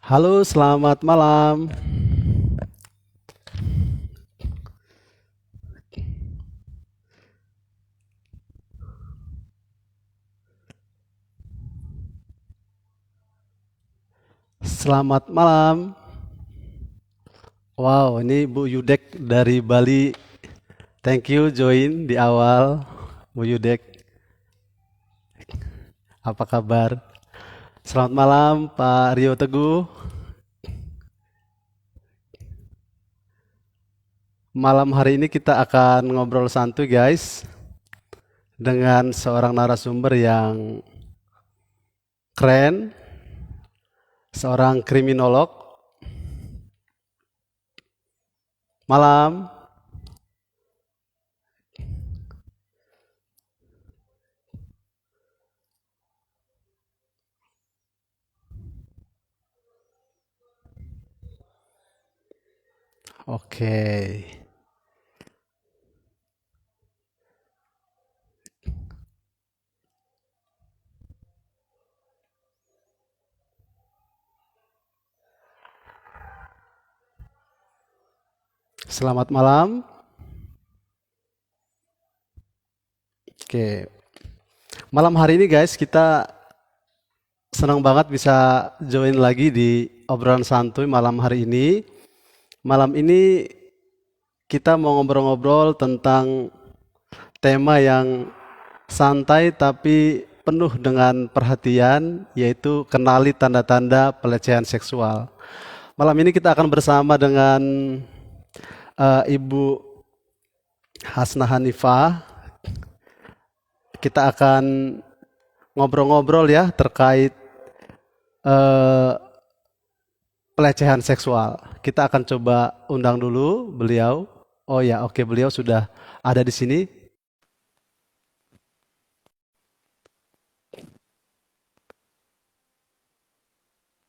Halo, selamat malam. Selamat malam. Wow, ini Bu Yudek dari Bali. Thank you join di awal. Bu Yudek, apa kabar? Selamat malam Pak Rio Teguh. Malam hari ini kita akan ngobrol santuy guys dengan seorang narasumber yang keren, seorang kriminolog. Malam. Oke. Selamat malam. Oke. Malam hari ini guys, kita senang banget bisa join lagi di obrolan santuy malam hari ini. Malam ini kita mau ngobrol-ngobrol tentang tema yang santai tapi penuh dengan perhatian, yaitu kenali tanda-tanda pelecehan seksual. Malam ini kita akan bersama dengan Ibu Hasna Hanifah. Kita akan ngobrol-ngobrol ya terkait eh, pelecehan seksual. Kita akan coba undang dulu beliau. Oh ya, oke, beliau sudah ada di sini.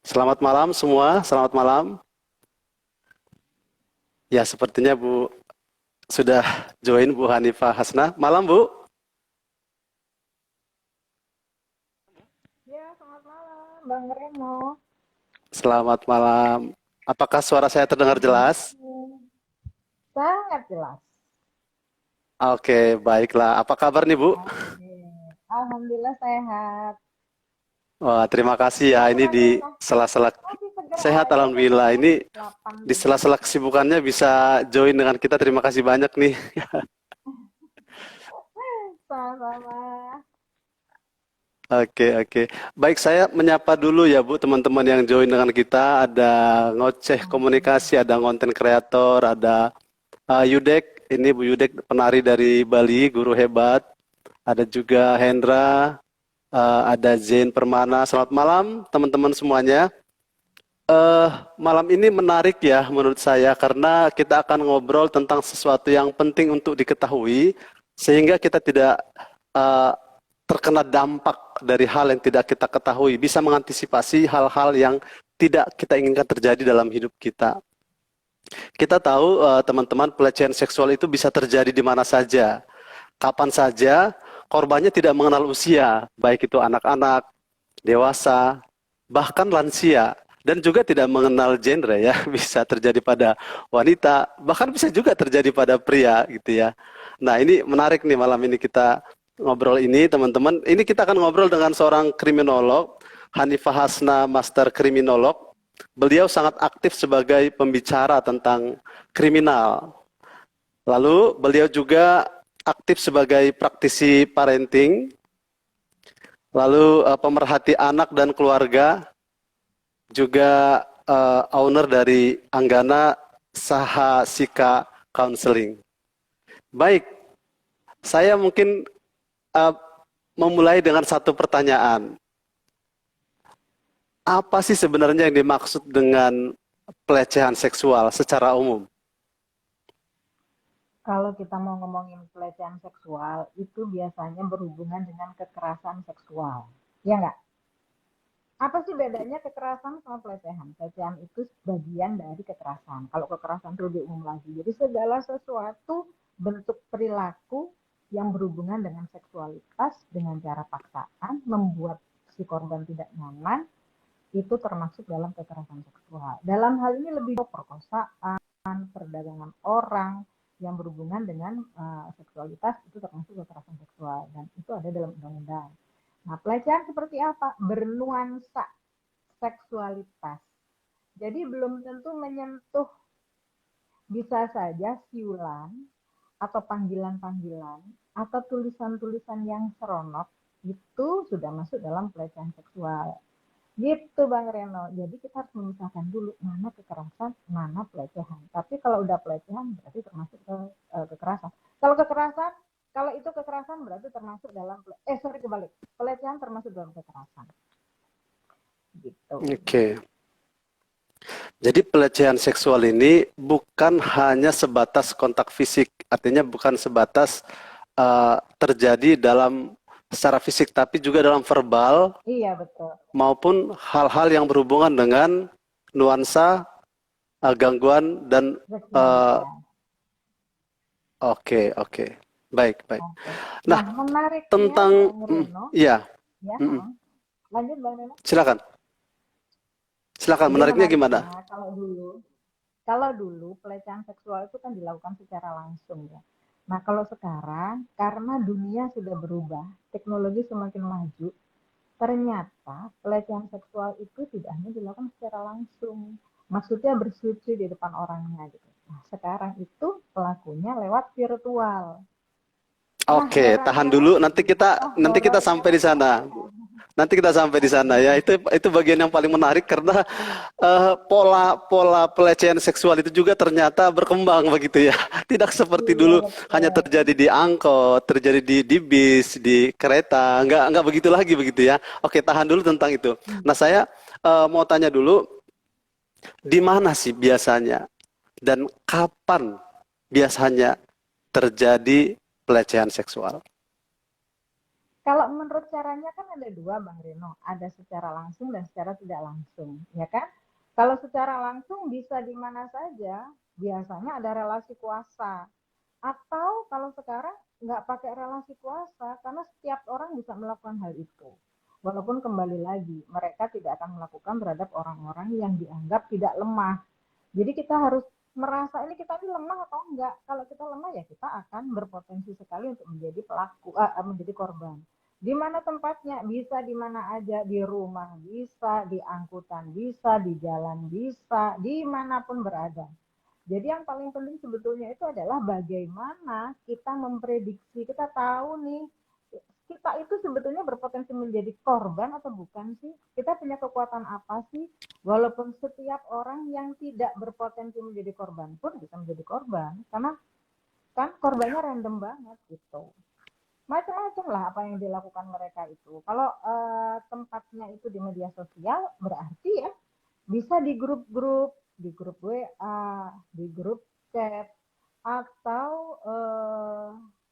Selamat malam semua, selamat malam. Ya, sepertinya Bu sudah join Bu Hanifah Hasna. Malam Bu. Ya, selamat malam, Bang Remo. Selamat malam. Apakah suara saya terdengar jelas? Sangat jelas. Oke, baiklah. Apa kabar nih Bu? Oke. Alhamdulillah sehat. Wah, terima kasih ya. Ini Bagaimana di nih, sela-sela masih seger sehat aja Alhamdulillah. badannya? Ini 8 di juga. sela-sela kesibukannya bisa join dengan kita. Terima kasih banyak nih. Sama-sama. Oke, oke. Baik, saya menyapa dulu ya Bu, teman-teman yang join dengan kita. Ada ngoceh Oke. komunikasi, ada konten kreator, ada Yudek. Ini Bu Yudek, penari dari Bali, guru hebat. Ada juga Hendra, ada Zain Permana. Selamat malam, teman-teman semuanya. Malam ini menarik ya menurut saya karena kita akan ngobrol tentang sesuatu yang penting untuk diketahui sehingga kita tidak eh, terkena dampak dari hal yang tidak kita ketahui, bisa mengantisipasi hal-hal yang tidak kita inginkan terjadi dalam hidup kita. Kita tahu teman-teman pelecehan seksual itu bisa terjadi di mana saja, kapan saja, korbannya tidak mengenal usia, baik itu anak-anak, dewasa, bahkan lansia, dan juga tidak mengenal genre ya, bisa terjadi pada wanita, bahkan bisa juga terjadi pada pria gitu ya. Nah ini menarik nih malam ini kita ngobrol ini teman-teman. Ini kita akan ngobrol dengan seorang kriminolog, Hanifah Hasna, Master Kriminolog. Beliau sangat aktif sebagai pembicara tentang kriminal. Lalu beliau juga aktif sebagai praktisi parenting, lalu pemerhati anak dan keluarga, juga owner dari Anggana Sahasika Counseling. Baik, saya mungkin uh, memulai dengan satu pertanyaan. Apa sih sebenarnya yang dimaksud dengan pelecehan seksual secara umum? Kalau kita mau ngomongin pelecehan seksual, itu biasanya berhubungan dengan kekerasan seksual. Ya nggak? Apa sih bedanya kekerasan sama pelecehan? Pelecehan itu bagian dari kekerasan. Kalau kekerasan itu lebih umum lagi. Jadi segala sesuatu bentuk perilaku yang berhubungan dengan seksualitas dengan cara paksaan membuat si korban tidak nyaman itu termasuk dalam kekerasan seksual. Dalam hal ini lebih perkosaan, perdagangan orang yang berhubungan dengan seksualitas itu termasuk kekerasan seksual dan itu ada dalam undang-undang. Nah, pelecehan seperti apa? Bernuansa seksualitas. Jadi belum tentu menyentuh, bisa saja siulan atau panggilan-panggilan atau tulisan-tulisan yang seronok itu sudah masuk dalam pelecehan seksual. Gitu Bang Reno. Jadi kita harus memisahkan dulu mana kekerasan, mana pelecehan. Tapi kalau udah pelecehan berarti termasuk kekerasan. Kalau kekerasan, kalau itu kekerasan berarti termasuk dalam kebalik. Pelecehan termasuk dalam kekerasan. Gitu. Oke. Jadi pelecehan seksual ini bukan hanya sebatas kontak fisik, artinya bukan sebatas terjadi dalam secara fisik, tapi juga dalam verbal. Iya betul. Maupun hal-hal yang berhubungan dengan nuansa gangguan dan oke, baik. Okay. Nah, menariknya tentang Bang Reno, ya, lanjut Bang Reno. Silakan, Jadi menariknya gimana? Kalau dulu pelecehan seksual itu kan dilakukan secara langsung ya. Nah kalau sekarang karena dunia sudah berubah, teknologi semakin maju, ternyata pelecehan seksual itu tidak hanya dilakukan secara langsung, maksudnya bersuci di depan orangnya gitu. Nah sekarang itu pelakunya lewat virtual. Oke, tahan dulu. Nanti kita sampai di sana. Nanti kita sampai di sana ya. Itu bagian yang paling menarik karena pola pelecehan seksual itu juga ternyata berkembang begitu ya. Tidak seperti dulu hanya terjadi di angkot, terjadi di bis, di kereta. Enggak begitu lagi begitu ya. Oke, tahan dulu tentang itu. Nah, saya mau tanya dulu, di mana sih biasanya dan kapan biasanya terjadi pelecehan seksual? Kalau menurut caranya kan ada dua Bang Reno, ada secara langsung dan secara tidak langsung, ya kan? Kalau secara langsung bisa di mana saja, biasanya ada relasi kuasa. Atau kalau sekarang nggak pakai relasi kuasa, karena setiap orang bisa melakukan hal itu. Walaupun kembali lagi, mereka tidak akan melakukan terhadap orang-orang yang dianggap tidak lemah. Jadi kita harus merasa ini kita ini lemah atau enggak. Kalau kita lemah ya kita akan berpotensi sekali untuk menjadi menjadi korban. Di mana tempatnya? Bisa di mana aja, di rumah bisa, di angkutan bisa, di jalan bisa, dimanapun berada. Jadi yang paling penting sebetulnya itu adalah bagaimana kita memprediksi, kita tahu nih kita itu sebetulnya berpotensi menjadi korban atau bukan sih? Kita punya kekuatan apa sih? Walaupun setiap orang yang tidak berpotensi menjadi korban pun bisa menjadi korban, karena kan korbannya random banget gitu. Macam-macam lah apa yang dilakukan mereka itu. Kalau tempatnya itu di media sosial, berarti ya bisa di grup-grup, di grup WA, di grup chat, atau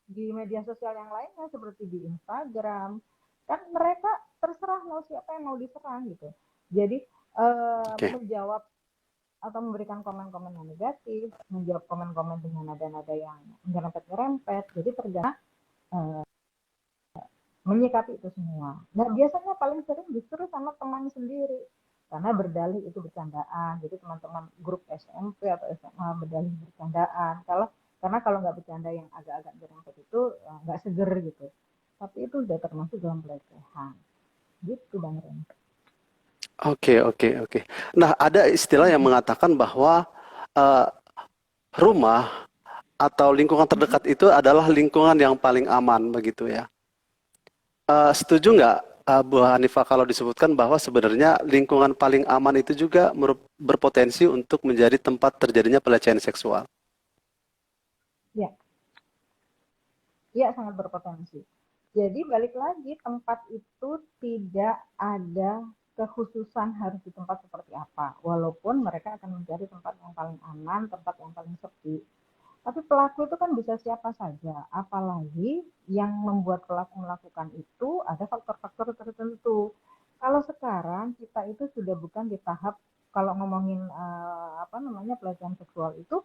di media sosial yang lainnya seperti di Instagram. Kan mereka terserah mau siapa yang mau diserang gitu. Jadi menjawab atau memberikan komen-komen yang negatif, menjawab komen-komen dengan nada-nada yang nyerempet-nyerempet. Jadi tergantung menyikapi itu semua. Nah biasanya paling sering justru sama teman sendiri karena berdalih itu bercandaan. Jadi teman-teman grup SMP atau SMA berdalih bercandaan. Karena kalau nggak bercanda yang agak-agak nyerempet itu nggak seger gitu. Tapi itu sudah termasuk dalam pelecehan. Gitu Bang Ren. Oke. Nah, ada istilah yang mengatakan bahwa rumah atau lingkungan terdekat itu adalah lingkungan yang paling aman begitu ya. Setuju nggak Bu Hanifah kalau disebutkan bahwa sebenarnya lingkungan paling aman itu juga berpotensi untuk menjadi tempat terjadinya pelecehan seksual? Ya, sangat berpotensi. Jadi balik lagi tempat itu tidak ada kekhususan harus di tempat seperti apa. Walaupun mereka akan mencari tempat yang paling aman, tempat yang paling sepi. Tapi pelaku itu kan bisa siapa saja. Apalagi yang membuat pelaku melakukan itu ada faktor-faktor tertentu. Kalau sekarang kita itu sudah bukan di tahap kalau ngomongin pelecehan seksual itu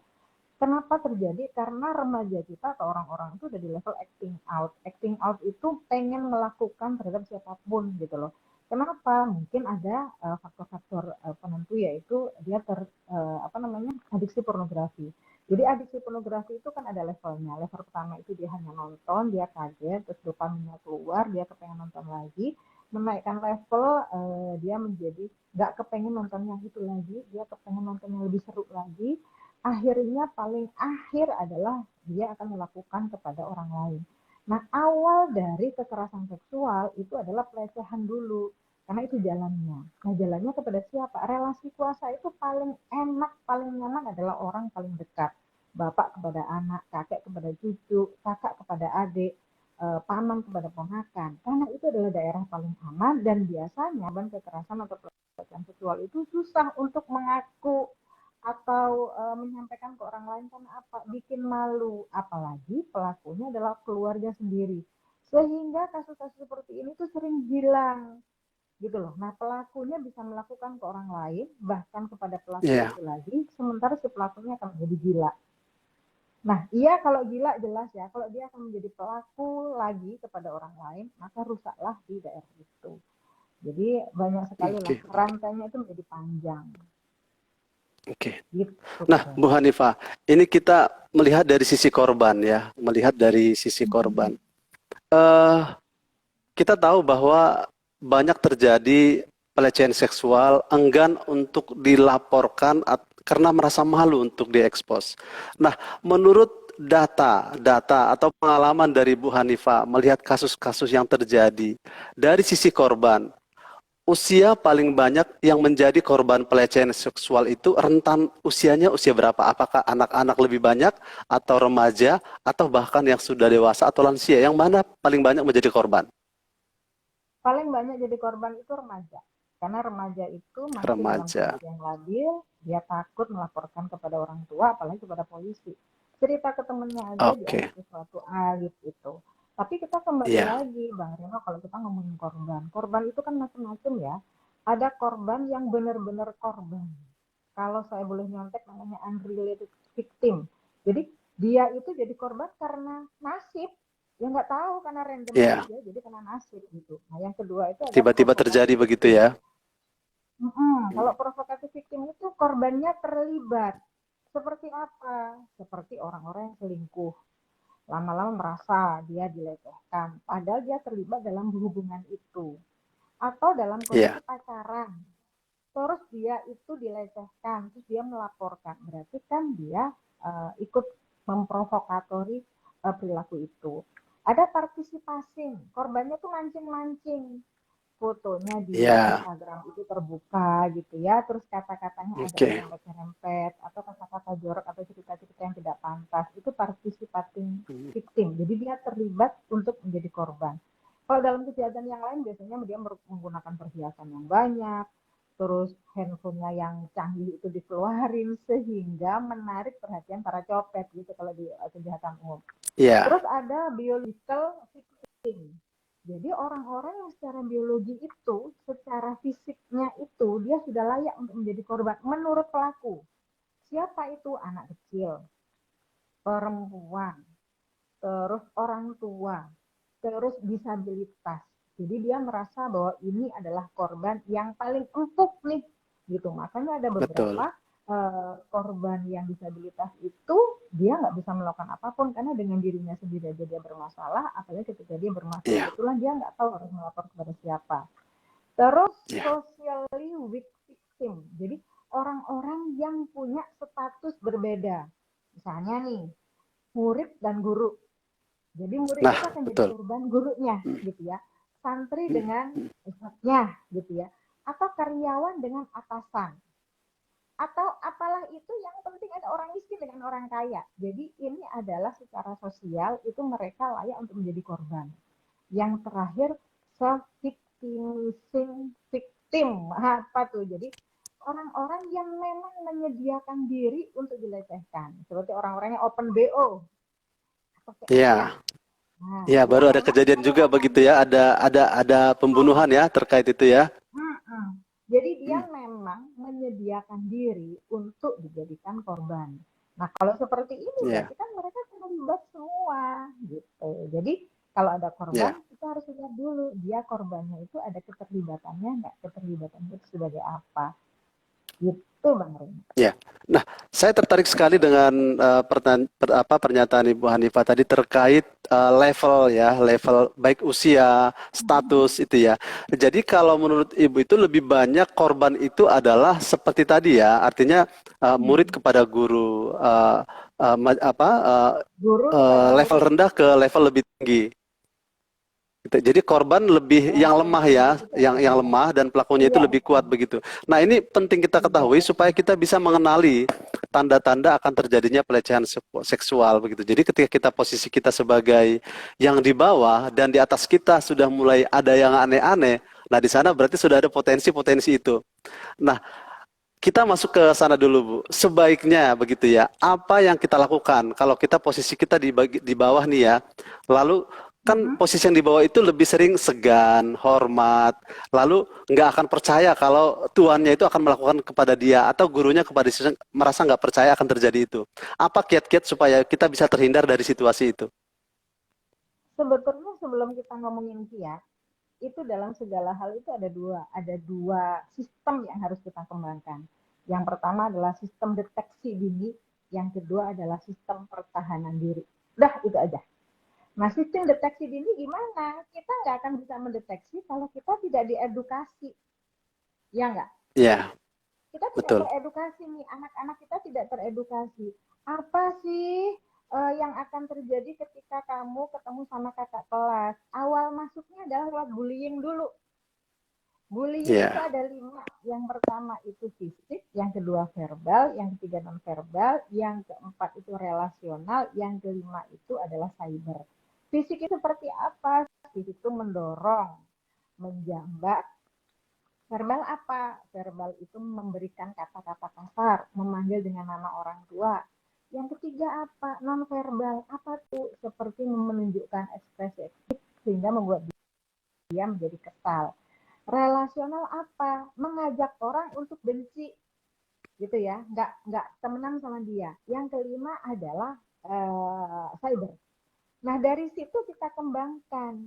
kenapa terjadi? Karena remaja kita atau orang-orang itu udah di level acting out. Acting out itu pengen melakukan terhadap siapapun gitu loh. Kenapa? Mungkin ada faktor-faktor penentu, yaitu dia adiksi pornografi. Jadi adiksi pornografi itu kan ada levelnya. Level pertama itu dia hanya nonton, dia kaget, terus dopaminnya keluar, dia kepengen nonton lagi. Menaikkan level, dia menjadi nggak kepengen nonton yang itu lagi, dia kepengen nonton yang lebih seru lagi. Akhirnya paling akhir adalah dia akan melakukan kepada orang lain. Nah, awal dari kekerasan seksual itu adalah pelecehan dulu, karena itu jalannya. Nah, jalannya kepada siapa? Relasi kuasa itu paling enak, paling nyaman adalah orang paling dekat. Bapak kepada anak, kakek kepada cucu, kakak kepada adik, paman kepada ponakan. Karena itu adalah daerah paling aman, dan biasanya kekerasan atau pelecehan seksual itu susah untuk mengaku atau menyampaikan ke orang lain, karena apa? Bikin malu, apalagi pelakunya adalah keluarga sendiri. Sehingga kasus-kasus seperti ini tuh sering hilang gitu loh. Nah, pelakunya bisa melakukan ke orang lain, bahkan kepada pelaku Iya, itu lagi, sementara si pelakunya akan menjadi gila. Nah, iya kalau gila jelas ya, kalau dia akan menjadi pelaku lagi kepada orang lain, maka rusaklah di daerah itu. Jadi banyak sekali lah, oke, rantainya itu menjadi panjang. oke. Gitu, Nah, Kak. Bu Hanifah, ini kita melihat dari sisi korban ya, melihat dari sisi korban. Eh, kita tahu bahwa banyak terjadi pelecehan seksual, enggan untuk dilaporkan karena merasa malu untuk diekspos. Nah, menurut data atau pengalaman dari Bu Hanifah melihat kasus-kasus yang terjadi dari sisi korban, usia paling banyak yang menjadi korban pelecehan seksual itu rentan usianya usia berapa? Apakah anak-anak lebih banyak atau remaja atau bahkan yang sudah dewasa atau lansia? Yang mana paling banyak menjadi korban? Paling banyak jadi korban itu remaja. Karena remaja itu masih dalam Remaja. kondisi yang labil, dia takut melaporkan kepada orang tua, apalagi kepada polisi. Cerita ke temennya aja Oke. dianggap sesuatu aib itu. Tapi kita kembali Iya. lagi, Bang Reno, kalau kita ngomongin korban. Korban itu kan macam-macam ya. Ada korban yang benar-benar korban. Kalau saya boleh nyontek, namanya unrelated victim. Jadi dia itu jadi korban karena nasib, ya nggak tahu, karena random Iya. aja, jadi kena nasib gitu. Nah, yang kedua itu ada Tiba-tiba terjadi provokatif begitu victim. ya. Kalau provokatif victim itu korbannya terlibat. Seperti apa? Seperti orang-orang yang selingkuh. Lama-lama merasa dia dilecehkan, padahal dia terlibat dalam hubungan itu. Atau dalam kondisi Iya. pacaran, terus dia itu dilecehkan, terus dia melaporkan. Berarti kan dia ikut memprovokatori perilaku itu. Ada partisipasi, korbannya tuh mancing-mancing, fotonya di Iya. Instagram itu terbuka gitu ya, terus kata-katanya agak Oke. nyerempet-nyerempet, atau kata-kata jorok atau cerita-cerita yang tidak pantas, itu participating victim. Jadi dia terlibat untuk menjadi korban. Kalau dalam kejahatan yang lain biasanya dia menggunakan perhiasan yang banyak, terus handphonenya yang canggih itu dikeluarin sehingga menarik perhatian para copet gitu kalau di kejahatan umum. Iya. Terus ada biological victim. Jadi orang-orang yang secara biologi itu, secara fisiknya itu, dia sudah layak untuk menjadi korban menurut pelaku. Siapa itu? Anak kecil, perempuan, terus orang tua, terus disabilitas. Jadi dia merasa bahwa ini adalah korban yang paling empuk nih, gitu. Makanya ada beberapa Betul. korban yang disabilitas itu dia nggak bisa melakukan apapun, karena dengan dirinya sendiri aja dia bermasalah, apalagi ketika dia bermasalah Iya. betulan dia nggak tahu harus melapor kepada siapa. Terus Iya. socially weak victim, jadi orang-orang yang punya status berbeda, misalnya nih murid dan guru. Jadi murid itu Nah, akan jadi betul. korban gurunya Hmm. gitu ya. Santri Hmm. dengan ustadznya gitu ya. Atau karyawan dengan atasan. Atau apalah itu, yang penting ada orang miskin dengan orang kaya. Jadi ini adalah secara sosial itu mereka layak untuk menjadi korban. Yang terakhir, self-victimizing victim. Apa tuh? Jadi orang-orang yang memang menyediakan diri untuk dilecehkan. Seperti orang-orang yang open BO atau PA ya. Iya. Nah, Iya, jadi baru ada memang kejadian juga menyerahkan begitu ya. diri. Ada pembunuhan ya terkait itu ya. Jadi dia Hmm. memang menyediakan diri untuk dijadikan korban. Nah, kalau seperti ini Iya. berarti kan mereka terlibat semua gitu. Jadi kalau ada korban, Iya. kita harus lihat dulu dia korbannya itu ada keterlibatannya nggak, keterlibatannya itu sebagai apa, gitu Bang Rina. Ya. Nah, saya tertarik sekali dengan pernyataan Ibu Hanifah tadi terkait level ya, level baik usia, status itu ya. Jadi kalau menurut Ibu itu lebih banyak korban itu adalah seperti tadi ya, artinya murid kepada guru, Guru kepada level murid. rendah ke level lebih tinggi. Gitu. Jadi korban lebih yang Level lemah ya, tinggi itu ada yang dua. lemah dan pelakunya itu Iya lebih kuat betul. begitu. Nah, ini penting kita Iya ketahui supaya betul. kita bisa mengenali tanda-tanda akan terjadinya pelecehan seksual begitu. Jadi ketika kita posisi kita sebagai yang di bawah dan di atas kita sudah mulai ada yang aneh-aneh, nah di sana berarti sudah ada potensi-potensi itu. Nah, kita masuk ke sana dulu, Bu. Sebaiknya begitu ya. Apa yang kita lakukan kalau kita posisi kita di bawah nih ya. Lalu kan Mm-mm. posisi yang di bawah itu lebih sering segan, hormat, lalu nggak akan percaya kalau tuannya itu akan melakukan kepada dia atau gurunya kepada dia merasa nggak percaya akan terjadi itu. Apa kiat-kiat supaya kita bisa terhindar dari situasi itu? Sebetulnya sebelum kita ngomongin kiat, itu dalam segala hal itu ada dua sistem yang harus kita kembangkan. Yang pertama adalah sistem deteksi dini, yang kedua adalah sistem pertahanan diri. Udah itu aja. Nah, sistem deteksi dini gimana? Kita nggak akan bisa mendeteksi kalau kita tidak diedukasi, ya nggak? Ya, Kita tidak betul. teredukasi nih, anak-anak kita tidak teredukasi. Apa sih yang akan terjadi ketika kamu ketemu sama kakak kelas? Awal masuknya adalah lewat bullying dulu. Bullying itu Ya, ada 5. Yang pertama itu fisik, yang kedua verbal, yang ketiga non verbal, yang keempat itu relasional, yang kelima itu adalah cyber. Fisik itu seperti apa? Fisik itu mendorong, menjambak. Verbal apa? Verbal itu memberikan kata-kata kasar, memanggil dengan nama orang tua. Yang ketiga apa? Non verbal. Apa tuh? Seperti menunjukkan ekspresi sehingga membuat dia menjadi kesal. Relasional apa? Mengajak orang untuk benci, gitu ya, nggak temenan sama dia. Yang kelima adalah cyber. Nah, dari situ kita kembangkan,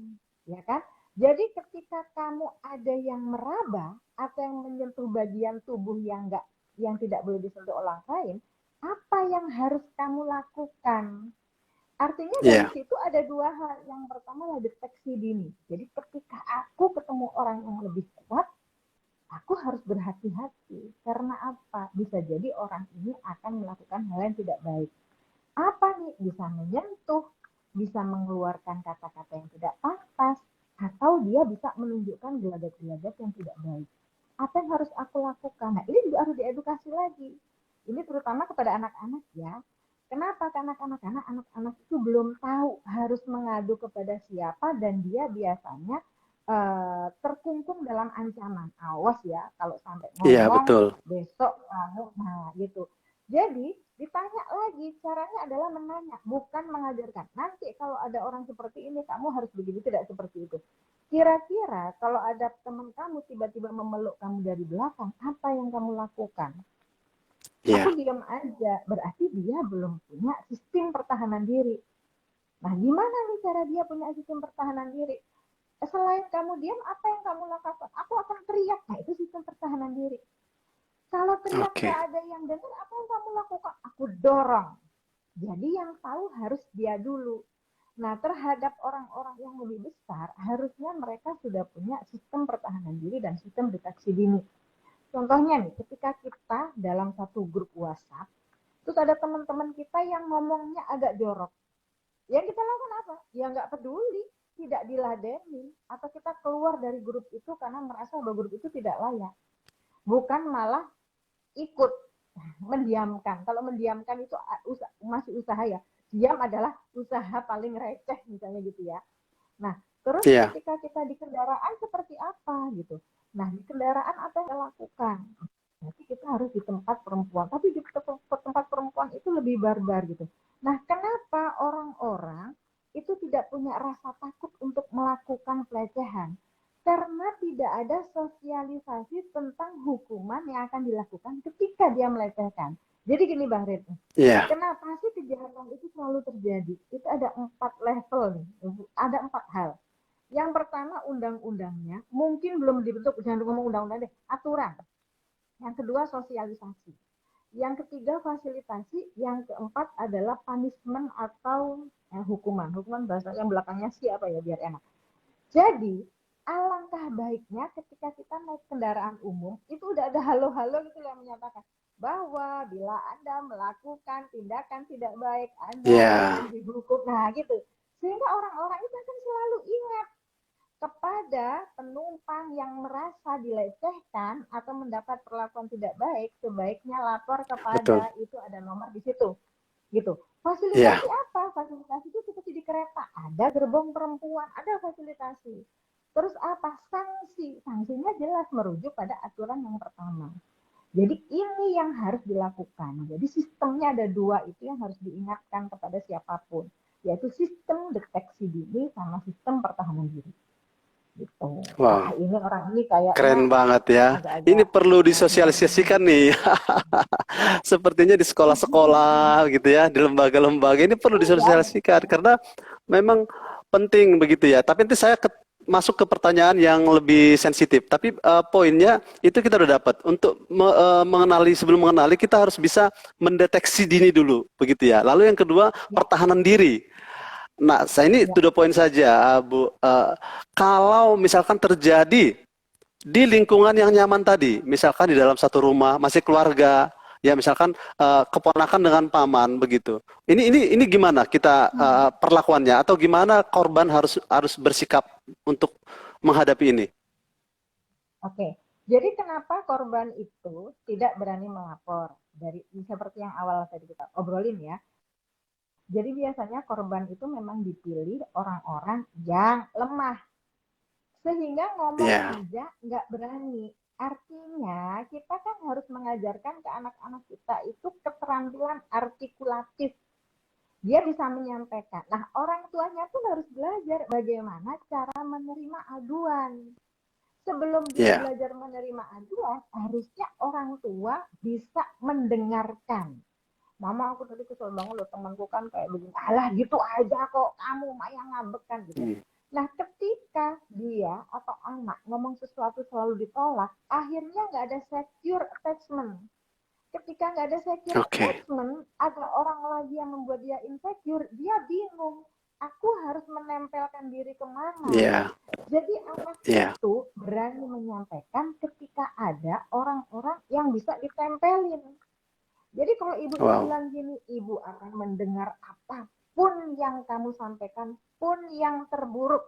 ya kan? Jadi ketika kamu ada yang meraba atau yang menyentuh bagian tubuh yang tidak boleh disentuh orang lain, apa yang harus kamu lakukan? Artinya dari ya, situ ada dua hal. Yang pertama adalah deteksi dini. Jadi ketika aku ketemu orang yang lebih kuat, aku harus berhati-hati. Karena apa? Bisa jadi orang ini akan melakukan hal yang tidak baik. Apa nih? Bisa menyentuh, bisa mengeluarkan kata-kata yang tidak pantas, atau dia bisa menunjukkan gelagat-gelagat yang tidak baik. Apa yang harus aku lakukan? Nah, ini juga harus diedukasi lagi. Ini terutama kepada anak-anak ya. Kenapa? Karena anak-anak itu belum tahu harus mengadu kepada siapa dan dia biasanya terkungkung dalam ancaman. Awas ya, kalau sampai iya ngomong betul. besok nah gitu. Jadi ditanya lagi, caranya adalah menanya, bukan mengajarkan. Nanti kalau ada orang seperti ini, kamu harus begini, tidak seperti itu. Kira-kira kalau ada teman kamu tiba-tiba memeluk kamu dari belakang, apa yang kamu lakukan? Aku Iya, diam aja, berarti dia belum punya sistem pertahanan diri. Nah, gimana nih cara dia punya sistem pertahanan diri? Selain kamu diam, apa yang kamu lakukan? Aku akan teriak. Nah, itu sistem pertahanan diri. Kalau teriak oke. nggak ada yang dengar, apa yang kamu lakukan? Aku dorong. Jadi yang tahu harus dia dulu. Nah, terhadap orang-orang yang lebih besar, harusnya mereka sudah punya sistem pertahanan diri dan sistem deteksi dini. Contohnya nih, ketika kita dalam satu grup WhatsApp, terus ada teman-teman kita yang ngomongnya agak jorok. Yang kita lakukan apa? Ya nggak peduli, tidak diladeni, atau kita keluar dari grup itu karena merasa bahwa grup itu tidak layak. Bukan malah ikut mendiamkan. Kalau mendiamkan itu masih usaha ya. Diam adalah usaha paling receh misalnya gitu ya. Nah, terus Iya, ketika kita di kendaraan seperti apa gitu. Nah, di kendaraan apa yang kita lakukan? Berarti kita harus di tempat perempuan. Tapi di tempat perempuan itu lebih barbar gitu. Nah, kenapa orang-orang itu tidak punya rasa takut untuk melakukan pelecehan? Karena tidak ada sosialisasi tentang hukuman yang akan dilakukan ketika dia melecehkan. Jadi gini Bang Red, iya, kenapa sih kejahatan itu selalu terjadi? Itu ada 4 level nih, ada 4 hal. Yang pertama undang-undangnya mungkin belum dibentuk, jangan ngomong undang-undang deh, aturan. Yang kedua sosialisasi. Yang ketiga fasilitasi, yang keempat adalah punishment atau hukuman. Hukuman bahasa yang belakangnya siapa ya biar enak. Jadi alangkah baiknya ketika kita naik kendaraan umum itu udah ada halo-halo gitu yang menyatakan bahwa bila Anda melakukan tindakan tidak baik Anda Ya, akan dihukum. Nah gitu. Sehingga orang-orang itu akan selalu ingat kepada penumpang yang merasa dilecehkan atau mendapat perlakuan tidak baik, sebaiknya lapor betul. kepada itu ada nomor di situ. Gitu. Fasilitasi Ya, apa? Fasilitasi itu seperti di kereta, ada gerbong perempuan, ada fasilitasi. Terus apa? Sanksi. Sanksinya jelas merujuk pada aturan yang pertama. Jadi ini yang harus dilakukan. Jadi sistemnya ada dua itu yang harus diingatkan kepada siapapun, yaitu sistem deteksi dini sama sistem pertahanan diri. Gitu. wow, Wah, ini orang ini kayaknya keren banget ya. Ini agak-agak perlu merinding. disosialisasikan nih. Sepertinya di sekolah-sekolah gitu ya, di lembaga-lembaga ini perlu Iya, disosialisasikan karena memang penting begitu ya. Tapi nanti saya masuk ke pertanyaan yang lebih sensitif. Tapi poinnya itu kita udah dapat. Untuk mengenali sebelum mengenali kita harus bisa mendeteksi dini dulu begitu ya. Lalu yang kedua ya, pertahanan diri. Nah, saya ini ya. to the point saja, Bu. Kalau misalkan terjadi di lingkungan yang nyaman tadi, misalkan di dalam satu rumah, masih keluarga, ya misalkan keponakan dengan paman begitu. Ini gimana kita Hmm. perlakuannya atau gimana korban harus harus bersikap untuk menghadapi ini? Oke, jadi kenapa korban itu tidak berani melapor? Dari seperti yang awal tadi kita obrolin ya. Jadi biasanya korban itu memang dipilih orang-orang yang lemah, sehingga ngomong Ya, aja nggak berani. Artinya kita kan harus mengajarkan ke anak-anak kita itu keterampilan artikulatif. Dia bisa menyampaikan. Nah, orang tuanya pun harus belajar bagaimana cara menerima aduan. Sebelum dia ya, belajar menerima aduan, harusnya orang tua bisa mendengarkan. Mama aku tadi kesel banget loh temanku kan kayak begini. Alah gitu aja kok kamu Maya ngambek kan gitu. hmm, Nah ketika dia atau anak ngomong sesuatu selalu ditolak, akhirnya nggak ada secure attachment. Ketika nggak ada secure oke, attachment, ada orang lagi yang membuat dia insecure, dia bingung. Aku harus menempelkan diri kemana? ya, Jadi anak ya, itu berani menyampaikan ketika ada orang-orang yang bisa ditempelin. Jadi kalau ibu itu wow, bilang gini, ibu akan mendengar apapun yang kamu sampaikan, pun yang terburuk.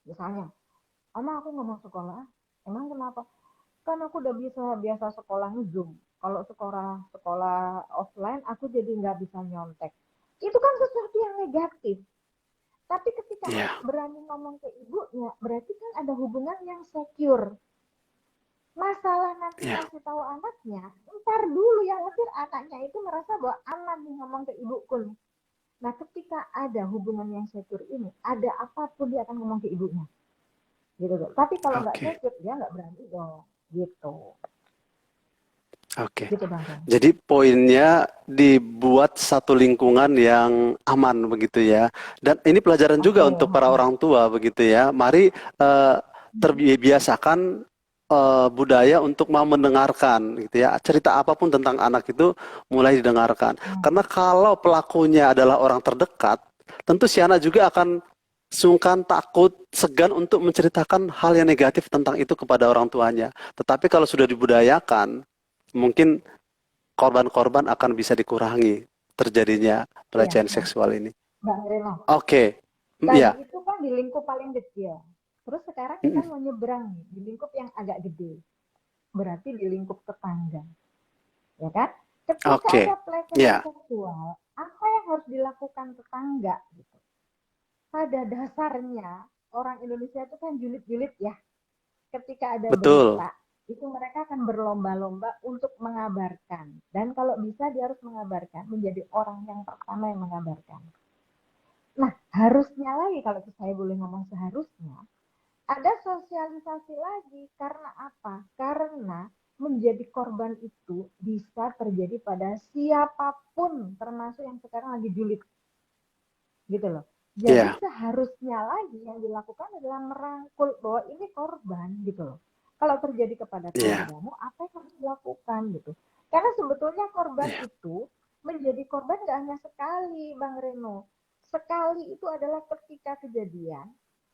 Misalnya, Ama aku nggak mau sekolah, emang kenapa? Kan aku udah biasa sekolah Zoom. Kalau sekolah sekolah offline, aku jadi nggak bisa nyontek. Itu kan sesuatu yang negatif. Tapi ketika ya, anak berani ngomong ke ibunya, berarti kan ada hubungan yang secure. Masalah nanti ya, ngasih tahu anaknya, ntar dulu yang ngetir anaknya itu merasa bahwa aman nih ngomong ke ibuku nih. Nah ketika ada hubungan yang secure ini, ada apapun dia akan ngomong ke ibunya. Gitu tuh. Tapi kalau nggak oke, secure, dia nggak berani dong. Gitu. oke. Gitu Bang Ren. Jadi poinnya dibuat satu lingkungan yang aman begitu ya. Dan ini pelajaran juga Oke. untuk para orang tua begitu ya. Mari terbiasakan budaya untuk mau mendengarkan gitu ya. Cerita apapun tentang anak itu mulai didengarkan. Karena kalau pelakunya adalah orang terdekat, tentu si anak juga akan sungkan, takut, segan untuk menceritakan hal yang negatif tentang itu kepada orang tuanya. Tetapi kalau sudah dibudayakan, mungkin korban-korban akan bisa dikurangi terjadinya Iya, pelecehan nah, seksual ini. Mbak Rena. Oke, Tadi ya, itu kan di lingkup paling kecil. Terus sekarang kita mau nyebrang nih, di lingkup yang agak gede. Berarti di lingkup tetangga. Ya kan? Ketika oke, ada pelecehan ya, seksual, apa yang harus dilakukan tetangga? Gitu. Pada dasarnya, orang Indonesia itu kan julid-julid ya. Ketika ada betul, berita, itu mereka akan berlomba-lomba untuk mengabarkan. Dan kalau bisa dia harus mengabarkan, menjadi orang yang pertama yang mengabarkan. Nah, harusnya lagi, kalau saya boleh ngomong seharusnya, ada sosialisasi lagi. Karena apa? Karena menjadi korban itu bisa terjadi pada siapapun, termasuk yang sekarang lagi julid. Gitu loh. Jadi Iya, seharusnya lagi yang dilakukan adalah merangkul bahwa ini korban gitu loh. Kalau terjadi kepada iya, keluargamu, apa yang harus dilakukan gitu. Karena sebetulnya korban iya, itu menjadi korban gak hanya sekali, Bang Reno. Sekali itu adalah ketika kejadian,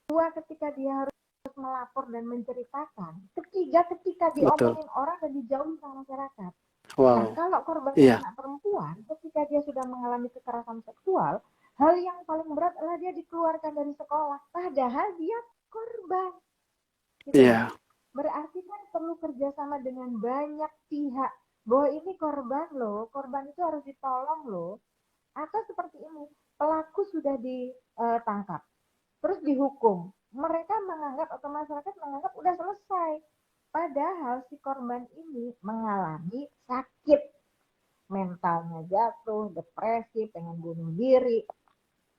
dua ketika dia harus melapor dan menceritakan, ketiga ketika betul. diomongin orang dan dijauhi sama masyarakat. Nah, Wow, kalau korbannya iya, anak perempuan, ketika dia sudah mengalami kekerasan seksual, hal yang paling berat adalah dia dikeluarkan dari sekolah. Padahal dia korban, gitu loh. iya, Berarti kan perlu kerjasama dengan banyak pihak. Bahwa ini korban loh, korban itu harus ditolong loh. Atau seperti ini, pelaku sudah ditangkap, terus dihukum. Mereka menganggap atau masyarakat menganggap udah selesai. Padahal si korban ini mengalami sakit, mentalnya jatuh, depresi, pengen bunuh diri.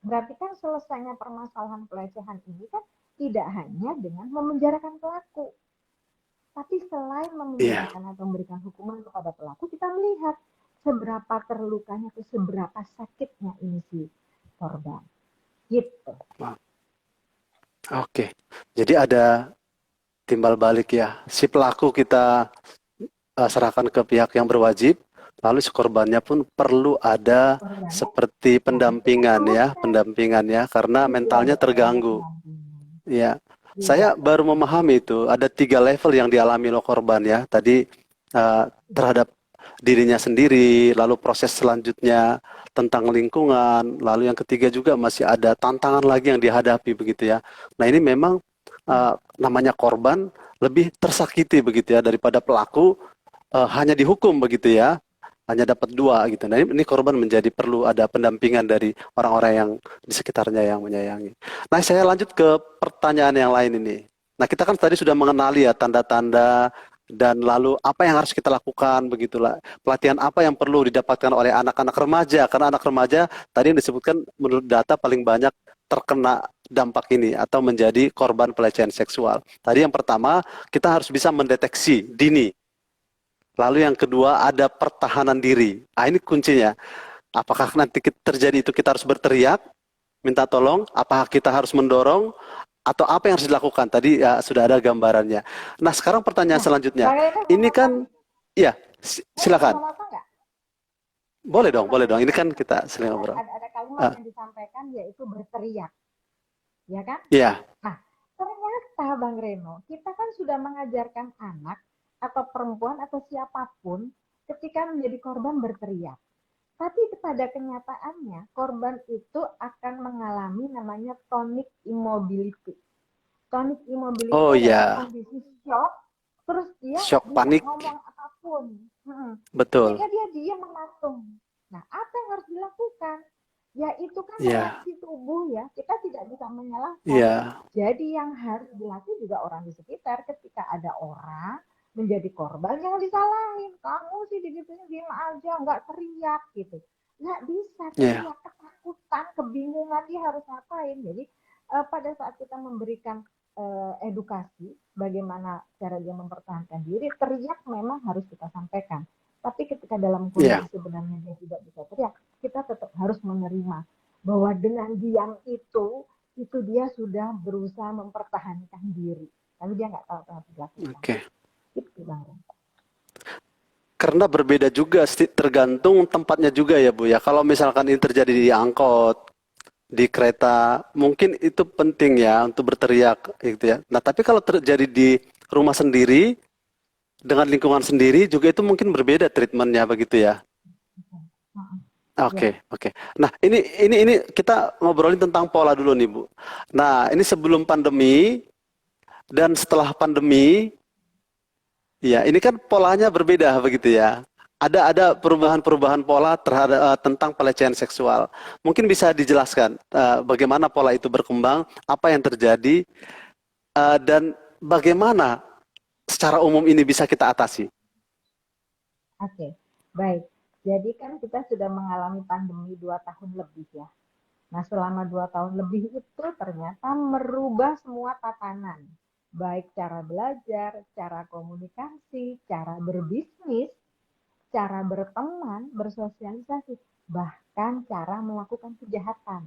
Berarti kan selesainya permasalahan pelecehan ini kan tidak hanya dengan memenjarakan pelaku, tapi selain iya. memenjarakan atau memberikan hukuman kepada pelaku, kita melihat seberapa terlukanya atau seberapa sakitnya ini si korban. Gitu. Wow. Oke. Jadi ada timbal balik ya. Si pelaku kita serahkan ke pihak yang berwajib, lalu si korbannya pun perlu ada Korbannya, seperti nah itu kan proses. pendampingan ya, karena Iya mentalnya betul, ada terganggu. pendampingan. Ya, Iya saya baru betul. memahami itu ada 3 level yang dialami oleh korban ya. Tadi terhadap dirinya sendiri, lalu proses selanjutnya tentang lingkungan, lalu yang ketiga juga masih ada tantangan lagi yang dihadapi begitu ya. Nah ini memang namanya korban lebih tersakiti begitu ya daripada pelaku hanya dihukum begitu ya, hanya dapat 2 gitu. Nah ini korban menjadi perlu ada pendampingan dari orang-orang yang di sekitarnya yang menyayangi. Nah saya lanjut ke pertanyaan yang lain ini. Nah kita kan tadi sudah mengenali ya tanda-tanda dan lalu apa yang harus kita lakukan begitulah. Pelatihan apa yang perlu didapatkan oleh anak-anak remaja karena anak remaja tadi yang disebutkan menurut data paling banyak terkena dampak ini atau menjadi korban pelecehan seksual. Tadi yang pertama kita harus bisa mendeteksi dini. Lalu yang kedua ada pertahanan diri. Ah ini kuncinya. Apakah nanti terjadi itu kita harus berteriak, minta tolong, apakah kita harus mendorong, atau apa yang harus dilakukan? Tadi ya, sudah ada gambarannya. Nah sekarang pertanyaan Nah, selanjutnya. Bang Reno mau Ini potong? kan, ya silakan. Mau potong nggak? Boleh Ini dong, Bang boleh dong. Reno Ini kan kan kita sering ada, ngobrol. ada kalimat Ah, yang disampaikan yaitu berteriak, ya kan? ya, Nah, ternyata Bang Reno, kita kan sudah mengajarkan anak atau perempuan atau siapapun ketika menjadi korban berteriak. Tapi pada kenyataannya, korban itu akan mengalami namanya tonic immobility. Tonic immobility oh adalah ya, kondisi shock, terus dia nggak shock bisa panik, ngomong apapun. betul. Sehingga dia diam mematung. Nah, apa yang harus dilakukan? Ya itu kan Ya, reaksi tubuh ya, kita tidak bisa menyalahkan. ya, Jadi yang harus dilatih juga orang di sekitar ketika ada orang menjadi korban yang disalahin. Kamu sih digitunya diem aja, nggak teriak gitu. Nggak bisa ya, teriak, ketakutan, kebingungan dia harus ngapain. Jadi pada saat kita memberikan edukasi bagaimana cara dia mempertahankan diri, teriak memang harus kita sampaikan. Tapi ketika dalam kondisi ya. sebenarnya dia tidak bisa teriak, kita tetap harus menerima bahwa dengan diam itu dia sudah berusaha mempertahankan diri. Tapi dia nggak tahu apa yang harus dilakukan. Oke. Itu Bang. Karena berbeda juga, tergantung tempatnya juga ya Bu ya. Kalau misalkan ini terjadi di angkot, di kereta, mungkin itu penting ya untuk berteriak gitu ya. Nah, tapi kalau terjadi di rumah sendiri dengan lingkungan sendiri juga itu mungkin berbeda treatmentnya begitu ya. Ya, Oke, oke. Nah, ini kita ngobrolin tentang pola dulu nih, Bu. Nah, ini sebelum pandemi dan setelah pandemi, ya, ini kan polanya berbeda begitu ya. Ada perubahan-perubahan pola terhadap tentang pelecehan seksual. Mungkin bisa dijelaskan bagaimana pola itu berkembang, apa yang terjadi, dan bagaimana secara umum ini bisa kita atasi. oke. Baik. Jadi kan kita sudah mengalami pandemi 2 tahun lebih ya. Nah, selama 2 tahun lebih itu ternyata merubah semua tatanan. Baik cara belajar, cara komunikasi, cara berbisnis, cara berteman, bersosialisasi, bahkan cara melakukan kejahatan.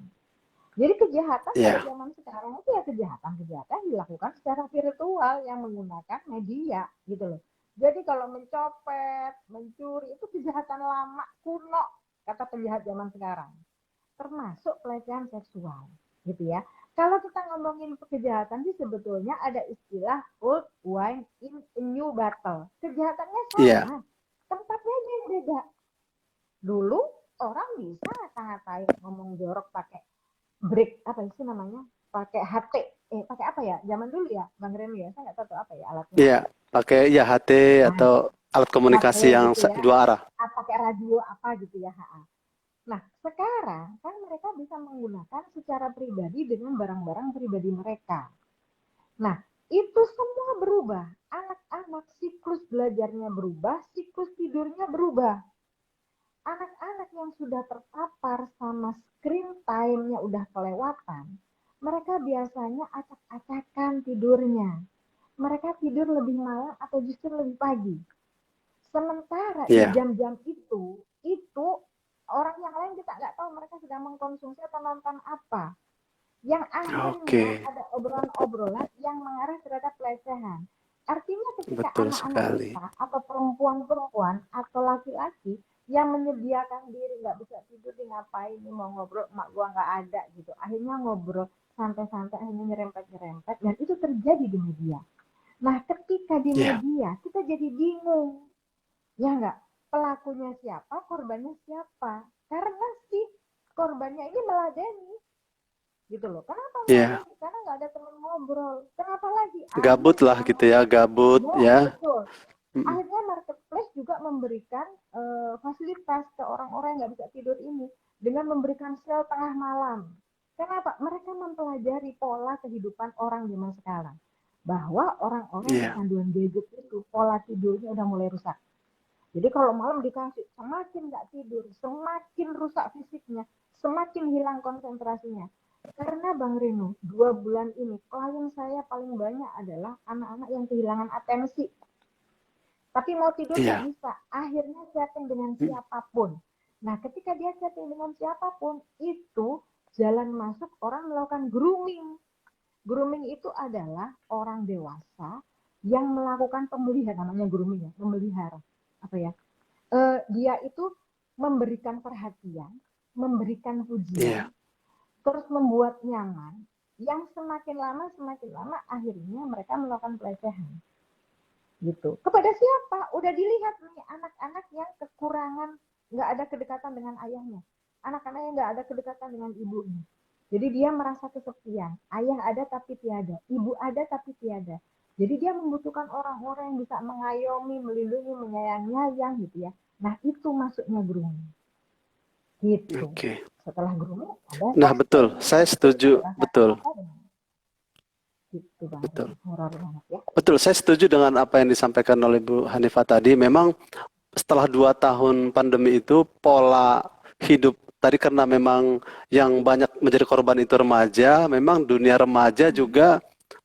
Jadi kejahatan pada Iya. zaman sekarang itu ya kejahatan-kejahatan dilakukan secara virtual yang menggunakan media gitu loh. Jadi kalau mencopet, mencuri itu kejahatan lama kuno kata penjahat zaman sekarang, termasuk pelecehan seksual gitu ya. Kalau kita ngomongin kejahatan sih sebetulnya ada istilah old wine in a new bottle. Kejahatannya Iya. sama, tempatnya aja yang beda. Dulu orang bisa ngata-ngatain ngomong jorok pakai break apa sih namanya, pakai HT, pakai apa ya zaman dulu ya Bang Remy ya, saya nggak tahu apa ya alatnya Iya. apa. Pakai ya HT Nah, atau alat HT komunikasi yang gitu ya, dua arah. pakai radio apa gitu ya. Nah sekarang kan mereka bisa menggunakan secara pribadi dengan barang-barang pribadi mereka. Nah itu semua berubah, anak-anak siklus belajarnya berubah, siklus tidurnya berubah. Anak-anak yang sudah terpapar sama screen time-nya udah kelewatan, mereka biasanya acak-acakan tidurnya. Mereka tidur lebih malam atau justru lebih pagi. Sementara di Iya. jam-jam itu orang yang lain kita nggak tahu mereka sedang mengkonsumsi atau nonton apa. Yang akhirnya Oke. ada obrolan-obrolan yang mengarah terhadap pelecehan. Artinya ketika Betul anak-anak sekali. kita atau perempuan-perempuan atau laki-laki yang menyediakan diri nggak bisa tidur di ngapain nih mau ngobrol mak gua nggak ada gitu, akhirnya ngobrol santai-santai akhirnya nyerempet-nyerempet dan itu terjadi di media. Nah ketika di Iya. media kita jadi bingung, ya nggak, pelakunya siapa, korbannya siapa, karena si korbannya ini meladeni gitu loh. Kenapa Iya. meladeni? Karena nggak ada teman ngobrol. Kenapa lagi? Gabut lah Akhirnya gitu ya, gabut ya ya. betul. Mm-mm. Akhirnya marketplace juga memberikan fasilitas ke orang-orang yang nggak bisa tidur ini dengan memberikan sel tengah malam. Kenapa? Mereka mempelajari pola kehidupan orang zaman sekarang. Bahwa orang-orang yang Iya. kecanduan gadget itu pola tidurnya udah mulai rusak. Jadi kalau malam dikasih semakin nggak tidur, semakin rusak fisiknya, semakin hilang konsentrasinya. Karena Bang Reno, 2 bulan ini klien saya paling banyak adalah anak-anak yang kehilangan atensi. Tapi mau tidur nggak Iya. bisa. Akhirnya chatting dengan Mm. siapapun. Nah ketika dia chatting dengan siapapun, itu jalan masuk orang melakukan grooming. Grooming itu adalah orang dewasa yang melakukan pemeliharaan, namanya grooming ya, memelihara. Apa ya? Dia itu memberikan perhatian, memberikan pujian, Iya. terus membuat nyaman, yang semakin lama akhirnya mereka melakukan pelecehan gitu. Kepada siapa? Udah dilihat nih anak-anak yang kekurangan, nggak ada kedekatan dengan ayahnya, anak-anak yang nggak ada kedekatan dengan ibunya. Jadi dia merasa kesepian. Ayah ada tapi tiada, ibu ada tapi tiada. Jadi dia membutuhkan orang-orang yang bisa mengayomi, melindungi, menyayangi gitu ya. Nah itu masuknya grooming gitu. Oke. Setelah grooming ada Nah, betul. sexting. Saya Sexting setuju. adalah Betul. kata-kata dengan gitu Bang Betul. Reno. Horor banget ya. Betul. Saya setuju dengan apa yang disampaikan oleh Bu Hanifah tadi. Memang setelah 2 tahun pandemi itu pola hidup tadi karena memang yang banyak menjadi korban itu remaja, memang dunia remaja juga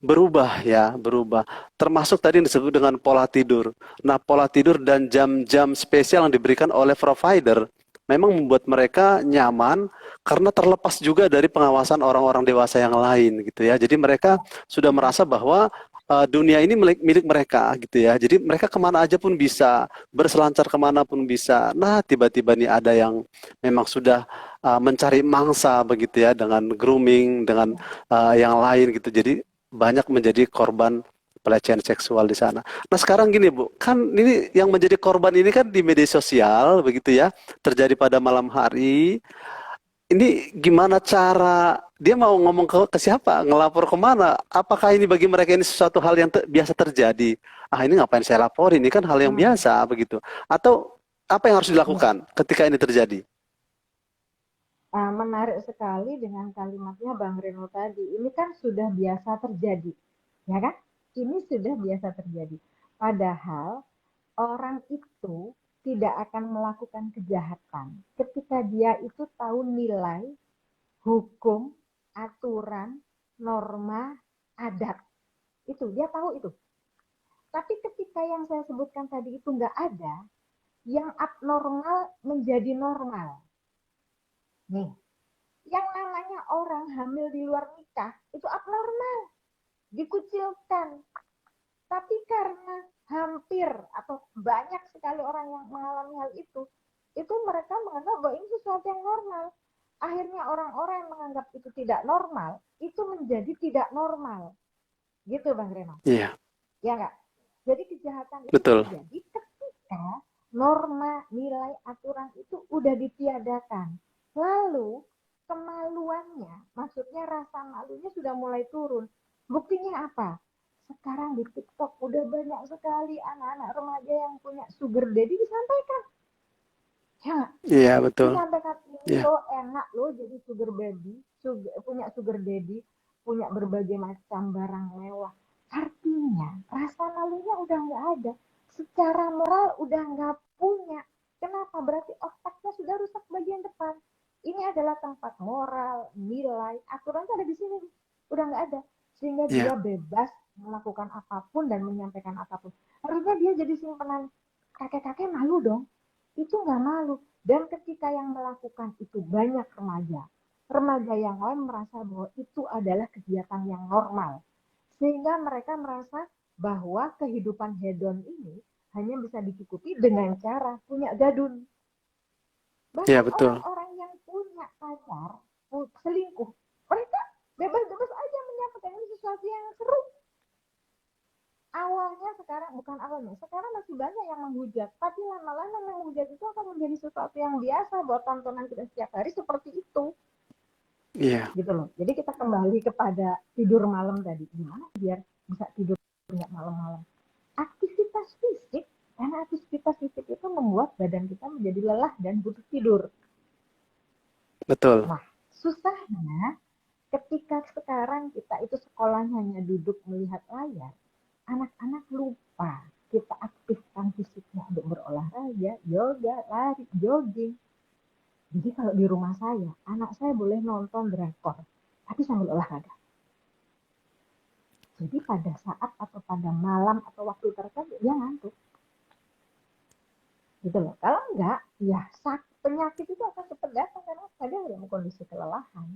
berubah ya, berubah. Termasuk tadi yang disebut dengan pola tidur. Nah, pola tidur dan jam-jam spesial yang diberikan oleh provider memang membuat mereka nyaman karena terlepas juga dari pengawasan orang-orang dewasa yang lain gitu ya. Jadi mereka sudah merasa bahwa dunia ini milik mereka gitu ya. Jadi mereka kemana aja pun bisa, berselancar kemana pun bisa. Nah, tiba-tiba nih ada yang memang sudah mencari mangsa begitu ya dengan grooming, dengan yang lain gitu. Jadi banyak menjadi korban pelecehan seksual di sana. Nah sekarang gini Bu, kan ini yang menjadi korban ini kan di media sosial begitu ya, terjadi pada malam hari. Ini gimana cara dia mau ngomong ke siapa, ngelapor kemana? Apakah ini bagi mereka ini sesuatu hal yang biasa terjadi? Ah ini ngapain saya lapor? Ini kan hal yang Hmm, biasa begitu. Atau apa yang harus ya. dilakukan ketika ini terjadi? Menarik sekali dengan kalimatnya Bang Reno tadi. Ini kan sudah biasa terjadi, ya kan? Ini sudah biasa terjadi. Padahal orang itu tidak akan melakukan kejahatan ketika dia itu tahu nilai, hukum, aturan, norma, adat. Itu dia tahu itu. Tapi ketika yang saya sebutkan tadi itu nggak ada, yang abnormal menjadi normal. Nih, Yang namanya orang hamil di luar nikah itu abnormal, dikucilkan. Tapi karena hampir atau banyak sekali orang yang mengalami hal itu mereka menganggap bahwa ini sesuatu yang normal. Akhirnya orang-orang yang menganggap itu tidak normal, itu menjadi tidak normal. Gitu Bang Reno. Iya, Ya enggak? Jadi kejahatan itu betul. terjadi ketika norma, nilai, aturan itu udah ditiadakan. Lalu kemaluannya, maksudnya rasa malunya sudah mulai turun. Buktinya apa? Sekarang di TikTok udah banyak sekali anak-anak remaja yang punya sugar daddy disampaikan. Ya, Iya, betul. disampaikan ini Iya, lo enak lo jadi sugar baby, punya sugar daddy, punya berbagai macam barang mewah. Artinya rasa malunya udah nggak ada, secara moral udah nggak punya. Kenapa? Berarti otaknya sudah rusak bagian depan. Ini adalah tempat moral, nilai, aturan ada di sini, udah nggak ada, sehingga dia iya, bebas melakukan apapun dan menyampaikan apapun. Harusnya dia jadi simpanan kakek-kakek malu dong, itu nggak malu. Dan ketika yang melakukan itu banyak remaja, remaja yang lain merasa bahwa itu adalah kegiatan yang normal. Sehingga mereka merasa bahwa kehidupan hedon ini hanya bisa dicukupi dengan cara punya gadun. iya, Bahkan betul. orang-orang yang punya pacar, selingkuh, mereka bebas-bebas aja menyampaikan ini sesuatu yang seru. Awalnya sekarang, bukan awalnya, sekarang masih banyak yang menghujat, tapi lama-lama yang menghujat itu akan menjadi sesuatu yang biasa buat tontonan kita setiap hari seperti itu, Iya, gitu loh. Jadi kita kembali kepada tidur malam tadi, gimana biar bisa tidur nggak malam-malam. Aktivitas fisik, karena aktivitas fisik itu membuat badan kita menjadi lelah dan butuh tidur. betul. Nah, susahnya ketika sekarang kita itu sekolahnya hanya duduk melihat layar, anak-anak lupa kita aktifkan fisiknya untuk berolahraga, yoga, lari, jogging. Jadi kalau di rumah saya, anak saya boleh nonton drakor, tapi sambil olahraga. Jadi pada saat atau pada malam atau waktu tertentu dia ngantuk. Gitu loh. Kalau enggak, ya penyakit itu akan cepat datang karena dia dalam kondisi kelelahan.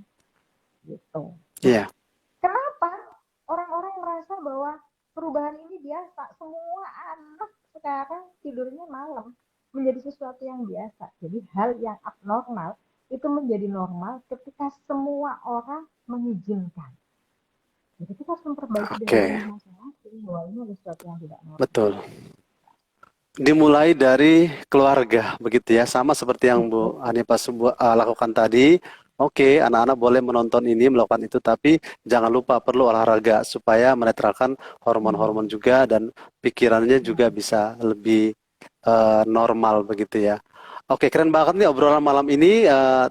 Gitu. Nah, Iya, kenapa orang-orang merasa bahwa perubahan ini biasa? Semua anak sekarang tidurnya malam menjadi sesuatu yang biasa. Jadi hal yang abnormal itu menjadi normal ketika semua orang mengizinkan. Jadi kita harus memperbaiki dari oke, diri masing-masing bahwa ini adalah sesuatu yang tidak normal. betul. Dimulai dari keluarga, begitu ya. Sama seperti yang Betul. Bu Hanifah lakukan tadi. Oke, anak-anak boleh menonton ini, melakukan itu, tapi jangan lupa perlu olahraga supaya menetralkan hormon-hormon Iya. juga dan pikirannya juga Nah, bisa lebih normal begitu ya. Oke, keren banget nih obrolan malam ini.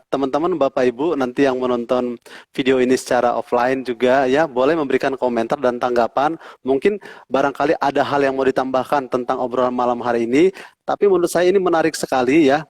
Teman-teman, Bapak Ibu, nanti yang menonton video ini secara offline juga ya, boleh memberikan komentar dan tanggapan. Mungkin barangkali ada hal yang mau ditambahkan tentang obrolan malam hari ini, tapi menurut saya ini menarik sekali ya.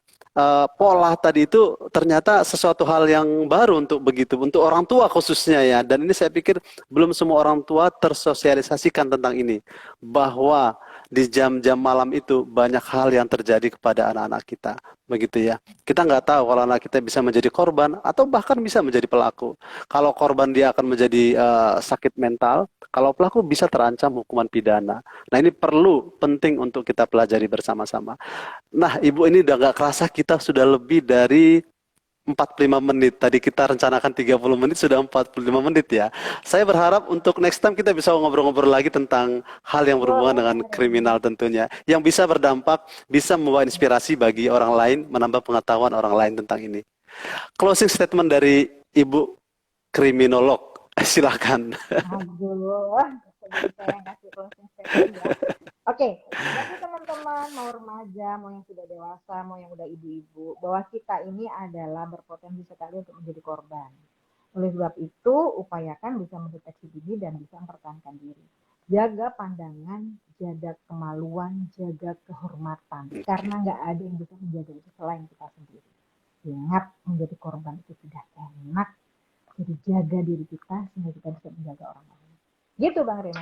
Pola tadi itu ternyata sesuatu hal yang baru untuk begitu, untuk orang tua khususnya ya. Dan ini saya pikir belum semua orang tua tersosialisasikan tentang ini, bahwa di jam-jam malam itu banyak hal yang terjadi kepada anak-anak kita, begitu ya. Kita nggak tahu kalau anak kita bisa menjadi korban atau bahkan bisa menjadi pelaku. Kalau korban dia akan menjadi sakit mental, kalau pelaku bisa terancam hukuman pidana. Nah ini perlu penting untuk kita pelajari bersama-sama. Nah Ibu, ini udah nggak kerasa kita sudah lebih dari 45 menit. Tadi kita rencanakan 30 menit, sudah 45 menit ya. Saya berharap untuk next time kita bisa ngobrol-ngobrol lagi tentang hal yang berhubungan boleh dengan Bang Reno. kriminal tentunya. Yang bisa berdampak, bisa membawa inspirasi bagi orang lain, menambah pengetahuan orang lain tentang ini. Closing statement dari Ibu kriminolog. Silakan. Aduh, jadi saya yang kasih closing statement ya. Oke, bagi teman-teman mau remaja, mau yang sudah dewasa, mau yang udah ibu-ibu, bahwa kita ini adalah berpotensi sekali untuk menjadi korban. Oleh sebab itu, upayakan bisa mendeteksi dini dan bisa mempertahankan diri. Jaga pandangan, jaga kemaluan, jaga kehormatan. Karena nggak ada yang bisa menjaga itu selain kita sendiri. Ingat, menjadi korban itu tidak enak. Jadi jaga diri kita sehingga kita bisa menjaga orang lain. Gitu Bang Reno.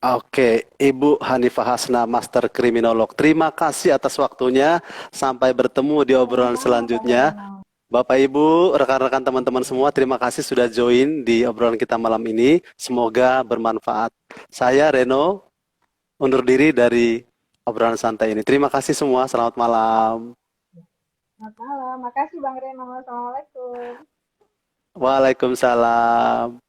Oke, Ibu Hanifah Hasna, Master Kriminolog. Terima kasih atas waktunya. Sampai bertemu di obrolan Sama-sama Bang selanjutnya. Reno. Bapak Ibu, rekan-rekan teman-teman semua, terima kasih sudah join di obrolan kita malam ini. Semoga bermanfaat. Saya Reno, undur diri dari obrolan santai ini. Terima kasih semua, selamat malam. Selamat malam. Makasih Bang Reno. Assalamualaikum. Waalaikumsalam.